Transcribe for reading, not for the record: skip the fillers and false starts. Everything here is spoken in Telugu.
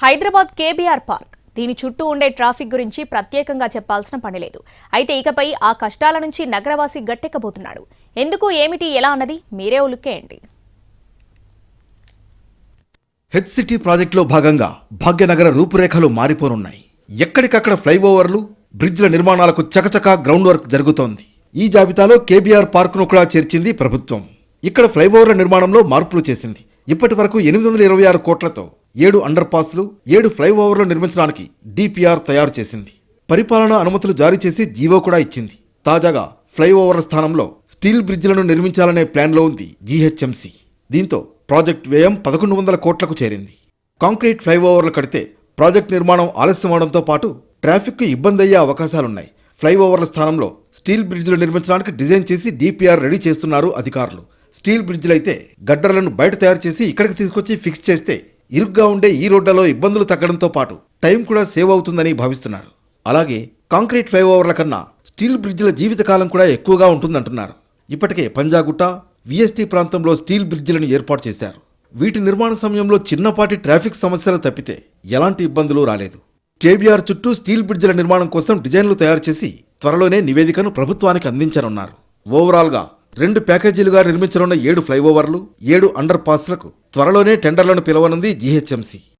హైదరాబాద్ కేబీఆర్ పార్క్ దీని చుట్టూ ఉండే ట్రాఫిక్ గురించి ప్రత్యేకంగా చెప్పాల్సిన పని లేదు. అయితే ఇకపై ఆ కష్టాల నుంచి నగరవాసి గట్టెక్కబోతున్నాడు. ఎందుకు ఏమిటి ఎలా అన్నది మీరే ఉలుక్కేయండి. హెచ్ సిటీ ప్రాజెక్టులో భాగంగా భాగ్యనగర రూపురేఖలు మారిపోనున్నాయి. ఎక్కడికక్కడ ఫ్లైఓవర్లు, బ్రిడ్జ్ల నిర్మాణాలకు చకచకా గ్రౌండ్ వర్క్ జరుగుతోంది. ఈ జాబితాలో కేబీఆర్ పార్కును కూడా చేర్చింది ప్రభుత్వం. ఇక్కడ ఫ్లైఓవర్ల నిర్మాణంలో మార్పులు చేసింది. ఇప్పటి వరకు 826 కోట్లతో 7 అండర్ పాస్లు, 7 ఫ్లైఓవర్లు నిర్మించడానికి డిపిఆర్ తయారు చేసింది. పరిపాలనా అనుమతులు జారీ చేసి జీవో కూడా ఇచ్చింది. తాజాగా ఫ్లైఓవర్ల స్థానంలో స్టీల్ బ్రిడ్జ్లను నిర్మించాలనే ప్లాన్లో ఉంది జీహెచ్ఎంసీ. దీంతో ప్రాజెక్ట్ వ్యయం 1100 కోట్లకు చేరింది. కాంక్రీట్ ఫ్లైఓవర్లు కడితే ప్రాజెక్ట్ నిర్మాణం ఆలస్యమవడంతో పాటు ట్రాఫిక్కు ఇబ్బంది అయ్యే అవకాశాలున్నాయి. ఫ్లైఓవర్ల స్థానంలో స్టీల్ బ్రిడ్జ్లు నిర్మించడానికి డిజైన్ చేసి డిపిఆర్ రెడీ చేస్తున్నారు అధికారులు. స్టీల్ బ్రిడ్జ్లైతే గడ్డర్లను బయట తయారు చేసి ఇక్కడికి తీసుకొచ్చి ఫిక్స్ చేస్తే ఇరుగ్గా ఉండే ఈ రోడ్లలో ఇబ్బందులు తగ్గడంతో పాటు టైం కూడా సేవ్ అవుతుందని భావిస్తున్నారు. అలాగే కాంక్రీట్ ఫ్లైఓవర్ల కన్నా స్టీల్ బ్రిడ్జ్ల జీవితకాలం కూడా ఎక్కువగా ఉంటుందంటున్నారు. ఇప్పటికే పంజాగుట్ట, విఎస్టీ ప్రాంతంలో స్టీల్ బ్రిడ్జ్లను ఏర్పాటు చేశారు. వీటి నిర్మాణ సమయంలో చిన్నపాటి ట్రాఫిక్ సమస్యలు తప్పితే ఎలాంటి ఇబ్బందులు రాలేదు. కేబీఆర్ చుట్టూ స్టీల్ బ్రిడ్జ్ల నిర్మాణం కోసం డిజైన్లు తయారు చేసి త్వరలోనే నివేదికను ప్రభుత్వానికి అందించనున్నారు. ఓవరాల్గా 2 ప్యాకేజీలుగా నిర్మించనున్న 7 ఫ్లైఓవర్లు, 7 అండర్ పాస్లకు త్వరలోనే టెండర్లను పిలవనుంది జీహెచ్ఎంసీ.